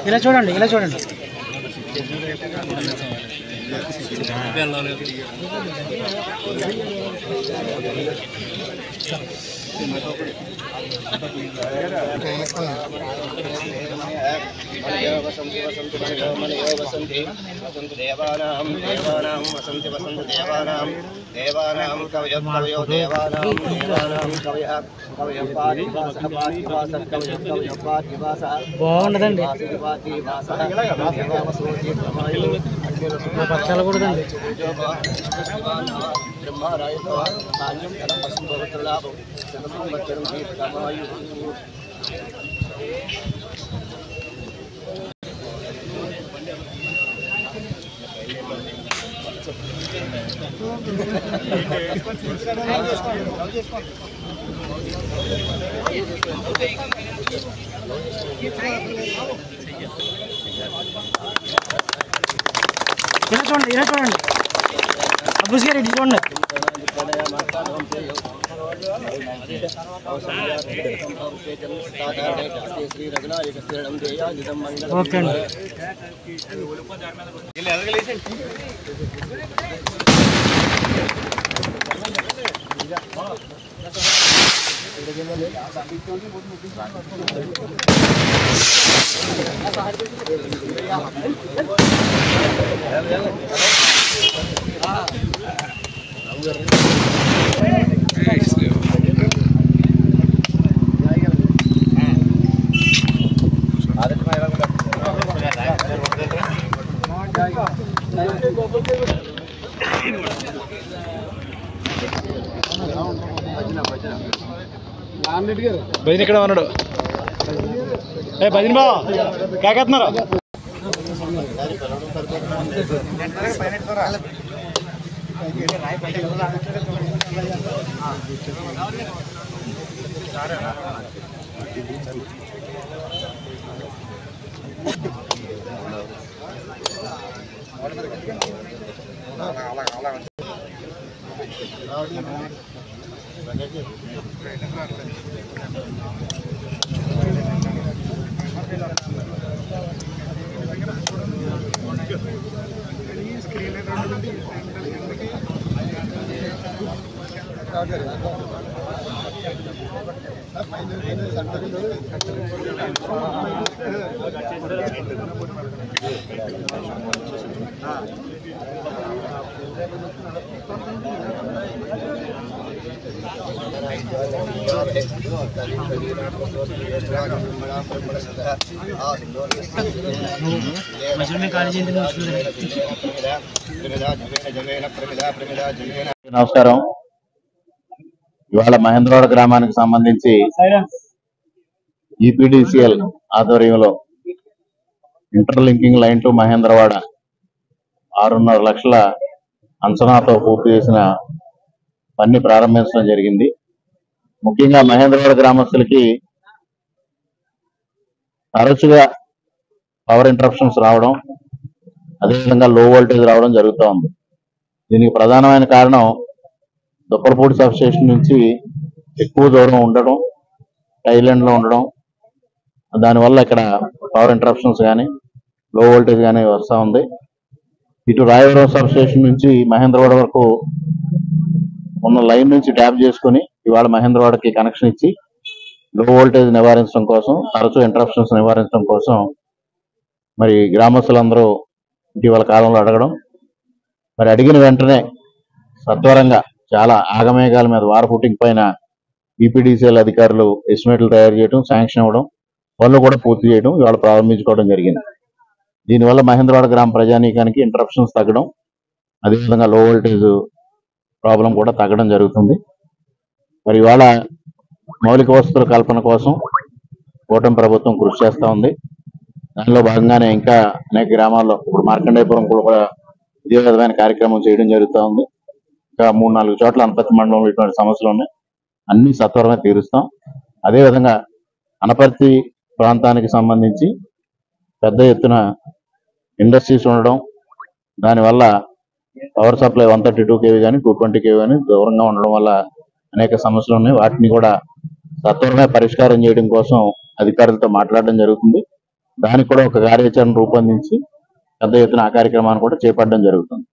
ఇలా చూడండి, ఇలా చూడండి. బాగుండదండి, పచ్చాల కూడా ఇలా చూడండి, ఇలా చూడండి. అబ్బుస్ గారు ఇటు చూడండి. ఓకే అండి. భజన ఇక్కడ ఉన్నాడు. భజన బా కాకెత్తున్నారు. నమస్కారం. ఇవాళ మహేంద్రవాడ గ్రామానికి సంబంధించి ఈపీడీసీఎల్ ఆధ్వర్యంలో ఇంటర్లింకింగ్ లైన్ టు మహేంద్రవాడ 6.5 లక్షల అంచనాతో పూర్తి చేసిన పని ప్రారంభించడం జరిగింది. ముఖ్యంగా మహేంద్రవాడ గ్రామస్తులకి తరచుగా పవర్ ఇంటరప్షన్స్ రావడం, అదేవిధంగా లో వోల్టేజ్ రావడం జరుగుతూ ఉంది. దీనికి ప్రధానమైన కారణం దుప్పలపూడి సబ్ స్టేషన్ నుంచి ఎక్కువ దూరం ఉండడం, ఐలాండ్ లో ఉండడం, దానివల్ల ఇక్కడ పవర్ ఇంటరప్షన్స్ కానీ లో వోల్టేజ్ కానీ వస్తూ ఉంది. ఇటు రాయవరం సబ్ స్టేషన్ నుంచి మహేంద్రవాడ వరకు ఉన్న లైన్ నుంచి ట్యాప్ చేసుకుని ఇవాళ మహేంద్రవాడకి కనెక్షన్ ఇచ్చి లో వోల్టేజ్ నివారించడం కోసం, తరచూ ఇంటరప్షన్స్ నివారించడం కోసం మరి గ్రామస్తులందరూ ఇటీవల కాలంలో అడగడం, మరి అడిగిన వెంటనే సత్వరంగా చాలా ఆగమేఘాల మీద వార ఫుటింగ్ పైన ఈపీడీసీఎల్ అధికారులు ఎస్టిమేట్లు తయారు చేయడం, శాంక్షన్ ఇవ్వడం, పనులు కూడా పూర్తి చేయడం, ఇవాళ ప్రారంభించుకోవడం జరిగింది. దీనివల్ల మహేంద్రవాడ గ్రామ ప్రజానీకానికి ఇంటరప్షన్స్ తగ్గడం, అదేవిధంగా లో వోల్టేజ్ ప్రాబ్లం కూడా తగ్గడం జరుగుతుంది. మరి ఇవాళ మౌలిక వసతుల కల్పన కోసం కూటమి ప్రభుత్వం కృషి చేస్తూ ఉంది. దానిలో భాగంగానే ఇంకా అనేక గ్రామాల్లో ఇప్పుడు మార్కండేయపురం కూడా ఇదే విధమైన కార్యక్రమం చేయడం జరుగుతూ ఉంది. ఇంకా 3-4 చోట్ల అనపర్తి మండలంలో ఇటువంటి సమస్యలు ఉన్నాయి, అన్ని సత్వరమే తీరుస్తాం. అదేవిధంగా అనపర్తి ప్రాంతానికి సంబంధించి పెద్ద ఎత్తున ఇండస్ట్రీస్ ఉండడం, దానివల్ల పవర్ సప్లై 132 kV కానీ 220 kV కానీ దూరంగా ఉండడం వల్ల అనేక సమస్యలు ఉన్నాయి. వాటిని కూడా సత్వరమే పరిష్కారం చేయడం కోసం అధికారులతో మాట్లాడడం జరుగుతుంది. దానికి కూడా ఒక కార్యాచరణ రూపొందించి పెద్ద ఎత్తున ఆ కార్యక్రమాన్ని కూడా చేపట్టడం జరుగుతుంది.